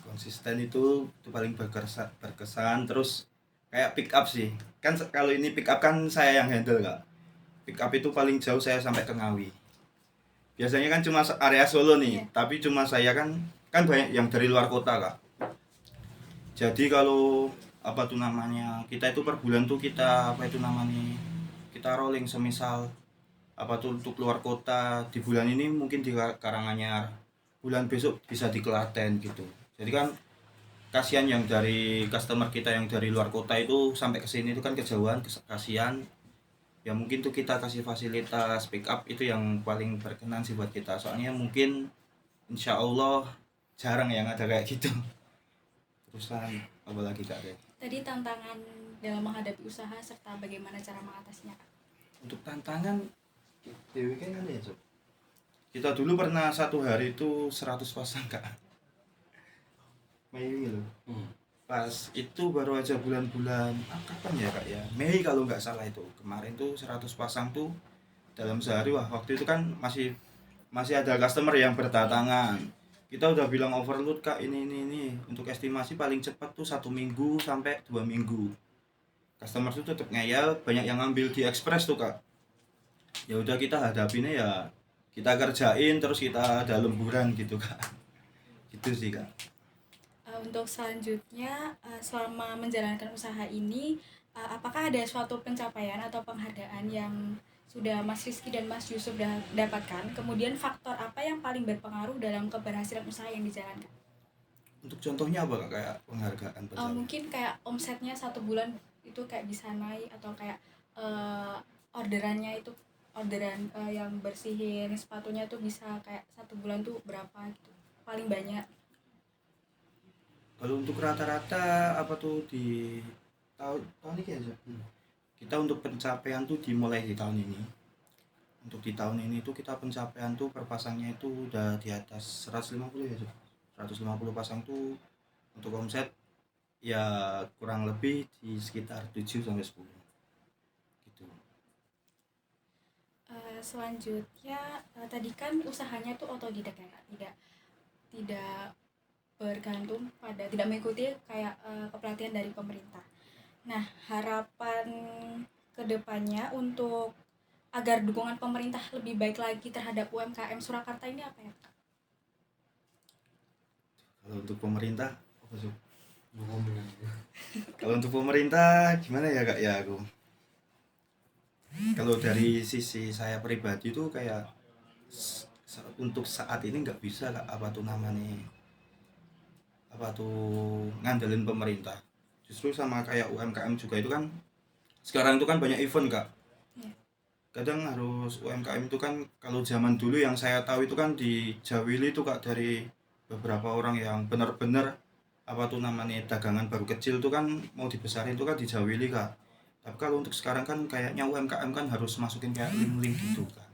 konsisten itu paling berkesan. Terus kayak pick up sih, kan kalau ini pick up kan saya yang handle Kak. Pick up itu paling jauh saya sampai ke Ngawi. Biasanya kan cuma area Solo nih, tapi cuma saya kan banyak yang dari luar kota Kak. Jadi kalau kita itu per bulan tuh kita kita rolling, semisal untuk luar kota di bulan ini mungkin di Karanganyar, bulan besok bisa di Klaten gitu. Jadi kan kasihan yang dari customer kita yang dari luar kota itu sampai ke sini itu kan kejauhan, kasihan. Ya mungkin tuh kita kasih fasilitas pick up itu yang paling berkenan sih buat kita. Soalnya mungkin insya Allah jarang yang ada kayak gitu. Terusan apa lagi Kak? Tadi tantangan dalam menghadapi usaha serta bagaimana cara mengatasinya Kak? Untuk tantangan Dewi kan ya Sob. Kita dulu pernah satu hari itu 100 pasang Kak. Mei loh. Pas itu baru aja bulan-bulan kapan ya Kak ya? Mei kalau nggak salah itu. Kemarin tuh 100 pasang tuh dalam sehari. Wah, waktu itu kan masih ada customer yang berdatangan. Kita udah bilang overload Kak, ini. Untuk estimasi paling cepat tuh 1 minggu sampai 2 minggu. Customer tuh tetap ngeyel, banyak yang ngambil di express tuh Kak. Ya udah kita hadapinnya ya kita kerjain terus kita ada lemburan gitu Kak. Gitu sih Kak. Untuk selanjutnya, selama menjalankan usaha ini, apakah ada suatu pencapaian atau penghargaan yang sudah Mas Rizky dan Mas Yusuf dapatkan? Kemudian faktor apa yang paling berpengaruh dalam keberhasilan usaha yang dijalankan? Untuk contohnya apa Kak? Kayak penghargaan Mungkin kayak omsetnya 1 bulan itu kayak bisa naik, atau kayak orderan yang bersihin sepatunya tuh bisa kayak 1 bulan tuh berapa gitu, paling banyak. Kalau untuk rata-rata apa tuh di tahun ini aja. Kita untuk pencapaian tuh dimulai di tahun ini. Untuk di tahun ini tuh kita pencapaian tuh per pasangnya itu udah di atas 150 ya. 150 pasang tuh untuk omset ya kurang lebih di sekitar 7 sampai 10. Gitu. Selanjutnya tadi kan usahanya tuh otodidak ya Kak? Tidak bergantung pada, tidak mengikuti kayak kepelatihan dari pemerintah. Nah, harapan kedepannya untuk agar dukungan pemerintah lebih baik lagi terhadap UMKM Surakarta ini apa ya Kak? Kalau untuk pemerintah apa sih? Kalau untuk pemerintah gimana ya Kak ya aku? Kalau dari sisi saya pribadi tuh kayak untuk saat ini nggak bisa Kak, apa tuh ngandelin pemerintah. Justru sama kayak UMKM juga itu kan sekarang itu kan banyak event Kak. Kadang harus UMKM itu kan, kalau zaman dulu yang saya tahu itu kan dijawili itu Kak dari beberapa orang yang benar-benar dagangan baru kecil itu kan mau dibesarin itu kan dijawili Kak. Tapi kalau untuk sekarang kan kayaknya UMKM kan harus masukin kayak link-link gitu kan.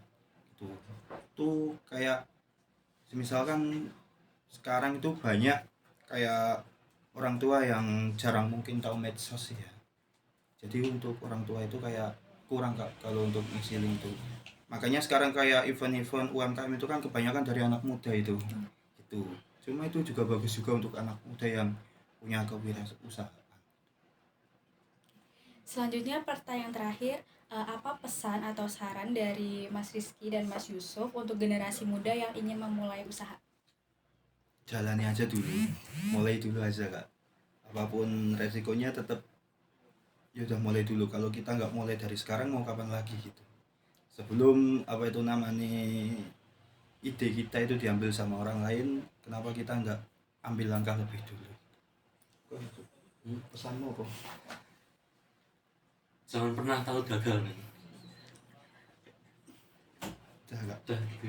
Itu kayak misalkan sekarang itu banyak kayak orang tua yang jarang mungkin tahu medsos ya. Jadi untuk orang tua itu kayak kurang Kak kalau untuk ngisi link itu. Makanya sekarang kayak event-event UMKM itu kan kebanyakan dari anak muda itu. Gitu. Cuma itu juga bagus juga untuk anak muda yang punya kewirausahaan. Selanjutnya pertanyaan terakhir, apa pesan atau saran dari Mas Rizky dan Mas Yusuf untuk generasi muda yang ingin memulai usaha? Jalani aja dulu, mulai dulu aja Kak. Apapun resikonya tetap ya udah mulai dulu. Kalau kita nggak mulai dari sekarang mau kapan lagi gitu. Sebelum ide kita itu diambil sama orang lain, kenapa kita nggak ambil langkah lebih dulu? Pesanmu kok? Jangan pernah tahu gagal nih.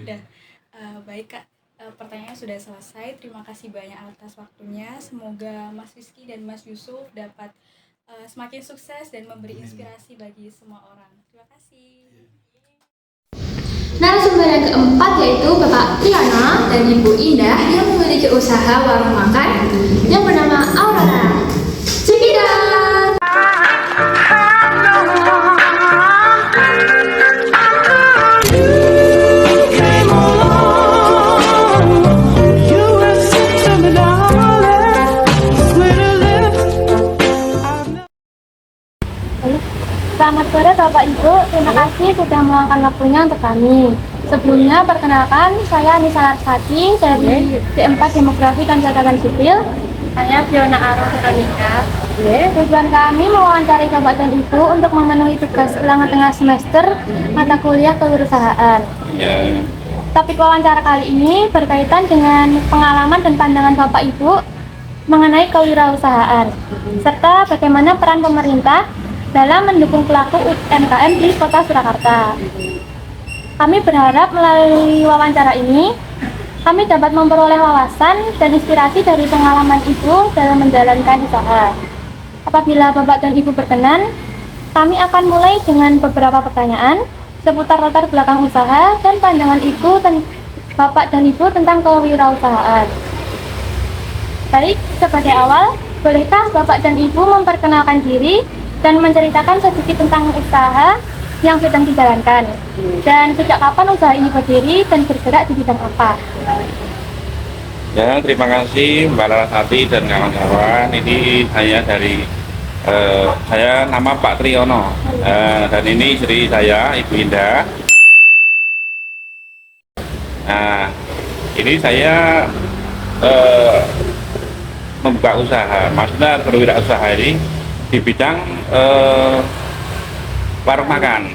Udah. Baik Kak, pertanyaannya sudah selesai. Terima kasih banyak atas waktunya. Semoga Mas Rizky dan Mas Yusuf dapat semakin sukses dan memberi inspirasi bagi semua orang. Terima kasih. Narasumber yang keempat yaitu Bapak Triana dan Ibu Indah yang memiliki usaha warung makan yang bernama Aurora. Cekidat! Selamat sore Bapak Ibu, terima kasih sudah meluangkan waktunya untuk kami. Sebelumnya perkenalkan, saya Anissa Larsati dari D4 Demografi dan Catatan Sipil. Saya Fiona Aro Veronica. Tujuan kami mewawancarai Bapak dan Ibu untuk memenuhi tugas ulangan tengah semester mata kuliah kewirausahaan. Topik wawancara kali ini berkaitan dengan pengalaman dan pandangan Bapak Ibu mengenai kewirausahaan, serta bagaimana peran pemerintah dalam mendukung pelaku UMKM di Kota Surakarta. Kami berharap melalui wawancara ini, kami dapat memperoleh wawasan dan inspirasi dari pengalaman Ibu dalam menjalankan usaha. Apabila Bapak dan Ibu berkenan, kami akan mulai dengan beberapa pertanyaan seputar latar belakang usaha dan pandangan Bapak dan Ibu tentang kewirausahaan. Baik, sebagai awal, bolehkah Bapak dan Ibu memperkenalkan diri dan menceritakan sedikit tentang usaha yang sedang dijalankan? Dan sejak kapan usaha ini berdiri dan bergerak di bidang apa? Ya, terima kasih Mbak Larasati dan kawan-kawan. Ini saya nama Pak Triyono, dan ini istri saya, Ibu Indah. Nah, ini saya membuka usaha, maksudnya berwirausaha ini di bidang warung makan.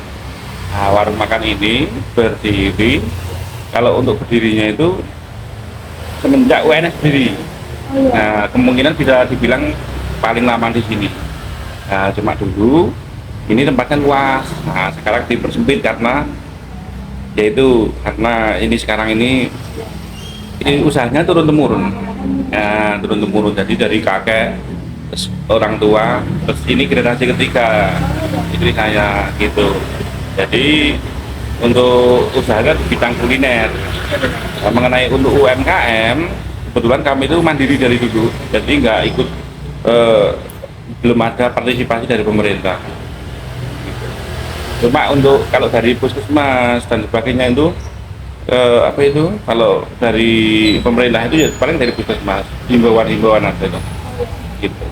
Nah, warung makan ini berdiri, kalau untuk berdirinya itu semenjak UNS berdiri. Nah, kemungkinan bisa dibilang paling lama di sini. Nah, cuma dulu ini tempatnya luas. Nah, sekarang dipersempit karena ini sekarang ini usahanya turun temurun. Ya, turun temurun. Jadi dari kakek, terus orang tua, terus ini generasi ketiga istri saya gitu. Jadi untuk usahanya di bidang kuliner. Nah, mengenai untuk UMKM, kebetulan kami itu mandiri dari dulu, jadi nggak ikut, belum ada partisipasi dari pemerintah. Cuma untuk kalau dari puskesmas dan sebagainya itu kalau dari pemerintah itu ya paling dari puskesmas, himbauan aja itu. Gitu.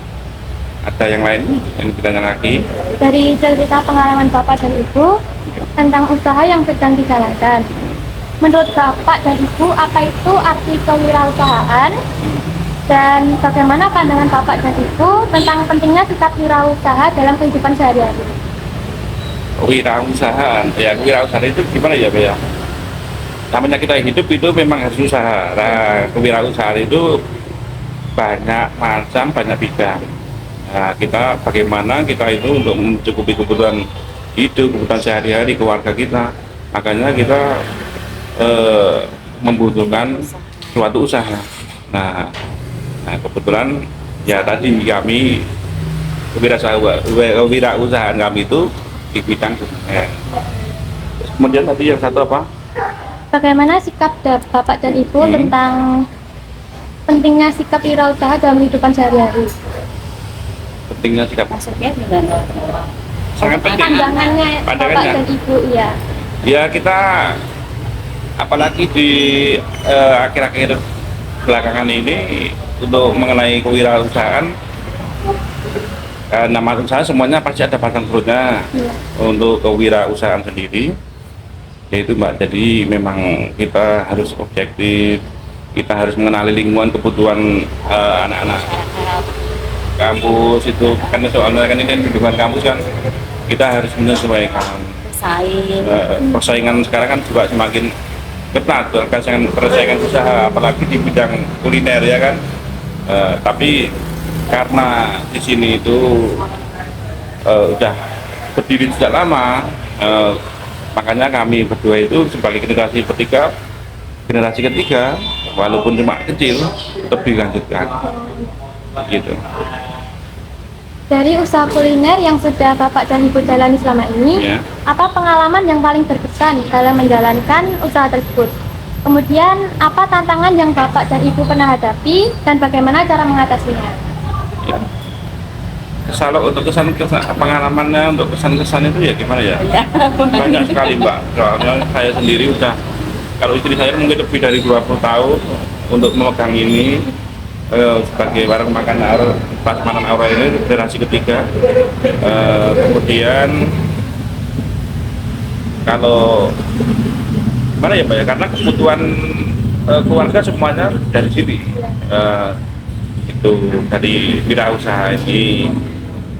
Ada yang lain yang ditanya lagi? Dari cerita pengalaman Bapak dan Ibu tentang usaha yang sedang dijalankan, menurut Bapak dan Ibu apa itu arti kewirausahaan dan bagaimana pandangan Bapak dan Ibu tentang pentingnya sikap wirausaha dalam kehidupan sehari-hari? Kewirausahaan itu gimana ya, Pak ya? Namanya kita hidup itu memang harus usaha. Nah, kewirausahaan itu banyak macam, banyak bidang. Nah, bagaimana kita itu untuk mencukupi kebutuhan hidup, kebutuhan sehari-hari keluarga kita. Makanya kita membutuhkan suatu usaha. Nah, kebetulan ya tadi kami kewirausahaan kami itu di bidang kuliner. Kemudian tadi yang satu apa? Bagaimana sikap Bapak dan Ibu tentang pentingnya sikap wirausaha dalam kehidupan sehari-hari? Pentingnya sikap. Maksudnya gimana? Sangat penting. Pandangannya Bapak dan Ibu, ya. Ya, kita apalagi di akhir-akhir belakangan ini untuk mengenai kewirausahaan, nama usaha semuanya pasti ada batang perutnya. Untuk kewirausahaan sendiri yaitu Mbak, jadi memang kita harus objektif, kita harus mengenali lingkungan kebutuhan anak-anak kampus itu kan, soalnya kan ini lingkungan kampus kan kita harus menyesuaikan. Persaingan sekarang kan juga semakin ketat, persaingan usaha apalagi di bidang kuliner ya kan. Tapi karena di sini itu udah berdiri sejak lama, makanya kami berdua itu sebagai generasi ketiga walaupun cuma kecil tetap dilanjutkan gitu. Dari usaha kuliner yang sudah Bapak dan Ibu jalani selama ini, apa pengalaman yang paling berkesan dalam menjalankan usaha tersebut? Kemudian apa tantangan yang Bapak dan Ibu pernah hadapi dan bagaimana cara mengatasinya? Kalau untuk pengalamannya, untuk kesan-kesan itu ya gimana ya? Banyak sekali Mbak. Soalnya saya sendiri udah, kalau istri saya mungkin lebih dari 20 tahun untuk memegang ini sebagai warung makan Prasmanan Aura ini generasi ketiga. Kemudian kalau mana ya Pak ya, karena kebutuhan keluarga semuanya dari sini, itu dari wirausaha ini.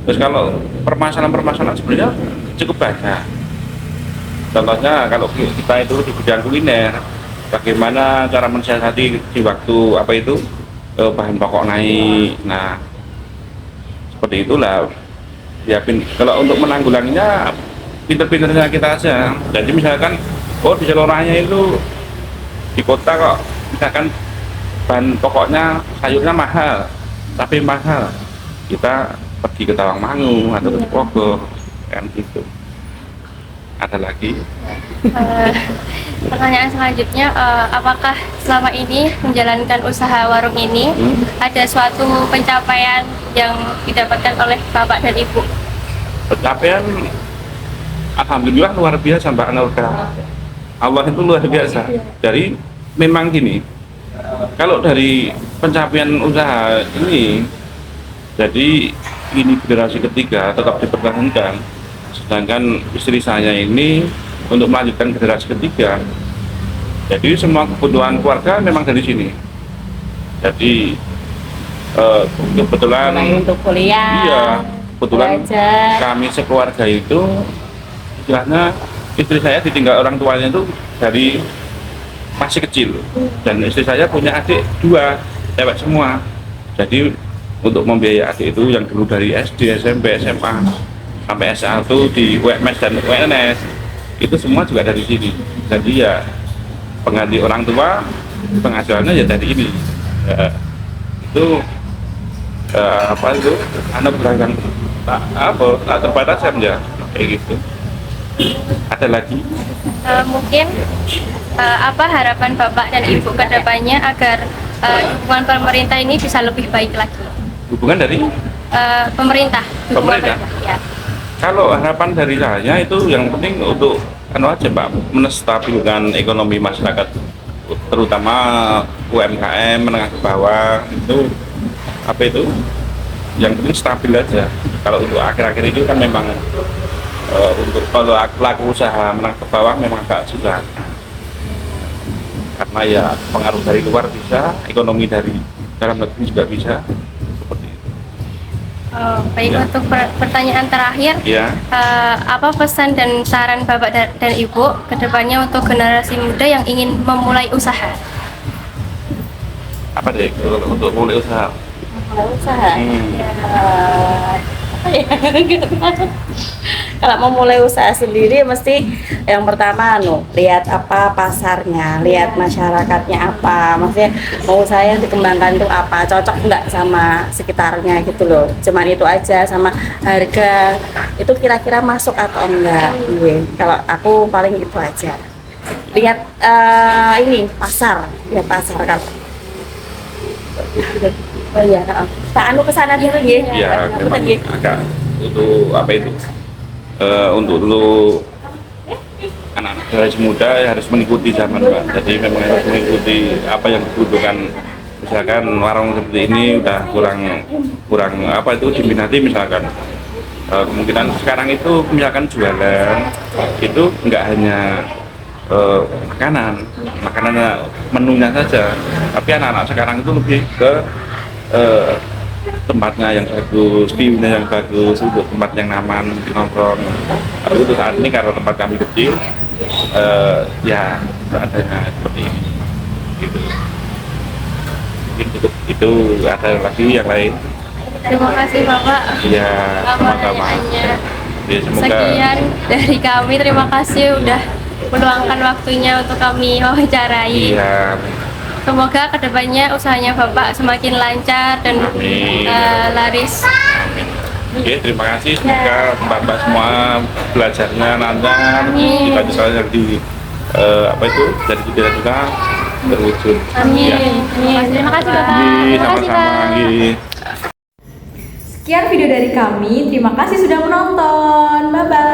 Terus kalau permasalahan sebenarnya cukup banyak. Contohnya kalau kita itu di bidang kuliner, bagaimana cara mensiasati di waktu bahan pokok naik. Nah, seperti itulah ya. Kalau untuk menanggulanginya pinter-pinternya kita aja. Jadi misalkan di seluruhnya itu di kota kok misalkan bahan pokoknya sayurnya mahal, kita pergi ke Tawangmangu atau ke Bogor kan gitu. Ada lagi? Pertanyaan selanjutnya, apakah selama ini menjalankan usaha warung ini ada suatu pencapaian yang didapatkan oleh Bapak dan Ibu? Pencapaian alhamdulillah luar biasa Mbak Nurka. Allah itu luar biasa. Dari memang gini, kalau dari pencapaian usaha ini, jadi ini generasi ketiga tetap dipertahankan, sedangkan istri saya ini untuk melanjutkan generasi ketiga. Jadi semua kebutuhan keluarga memang dari sini. Jadi kebetulan untuk kuliah, iya, kebetulan belajar. kami sekeluarga itu istilahnya istri saya ditinggal orang tuanya itu dari masih kecil, dan istri saya punya adik 2 cewek semua. Jadi untuk membiayai adik itu yang dulu dari SD, SMP, SMA sampai S1 di UMS dan UNS itu semua juga dari sini. Jadi ya pengganti orang tua penghasilannya ya dari ini. Itu apa itu anak beragam tak terbatas ya kayak gitu. Ada lagi? Mungkin apa harapan Bapak dan Ibu ke depannya agar hubungan pemerintah ini bisa lebih baik lagi? Hubungan dari Pemerintah. Pemerintah? Ya. Kalau harapan dari saya itu yang penting untuk aja Pak, menstabilkan ekonomi masyarakat, terutama UMKM menengah ke bawah itu apa itu yang penting stabil aja. Kalau untuk akhir-akhir itu kan memang untuk kalau pelaku usaha menengah ke bawah memang agak susah, karena ya pengaruh dari luar bisa, ekonomi dari dalam negeri juga bisa. Baik, Ya. untuk pertanyaan terakhir, Ya. apa pesan dan saran Bapak dan Ibu ke depannya untuk generasi muda yang ingin memulai usaha? Apa deh untuk mulai usaha? Usaha. Kalau mau mulai usaha sendiri mesti yang pertama lihat apa pasarnya, lihat masyarakatnya apa, maksudnya mau usaha yang dikembangkan itu apa, cocok nggak sama sekitarnya gitu loh. Cuman itu aja, sama harga itu kira-kira masuk atau enggak. Kalau aku paling itu aja. Lihat ini pasar, lihat pasar kan. Oh iya, tak anu kesana dulu ya. Ya memang agak untuk apa itu untuk dulu anak-anak generasi muda harus mengikuti zaman Pak. Jadi memang harus mengikuti apa yang dibutuhkan. Misalkan warung seperti ini udah kurang apa itu diminati, misalkan kemungkinan sekarang itu misalkan jualan itu nggak hanya makanannya menunya saja, tapi anak-anak sekarang itu lebih ke tempatnya yang bagus, view-nya yang bagus, untuk tempat yang nyaman nongkrong. Tapi untuk saat ini karena tempat kami kecil, ya adanya seperti ini. Gitu. Mungkin cukup itu, ada lagi yang lain. Terima kasih Bapak. Ya, sama-sama. Ya, semoga. Sekian dari kami, terima kasih udah meluangkan waktunya untuk kami wawancarai. Iya. Semoga kedepannya usahanya Bapak semakin lancar dan laris. Amin. Oke, terima kasih. Semoga Mbak-mbak semua belajarnya lancar, kita bisa jadi apa itu jadi cita-cita terwujud. Amin. Ya. Terima kasih Bapak. Sama-sama. Sekian video dari kami, terima kasih sudah menonton. Bye-bye.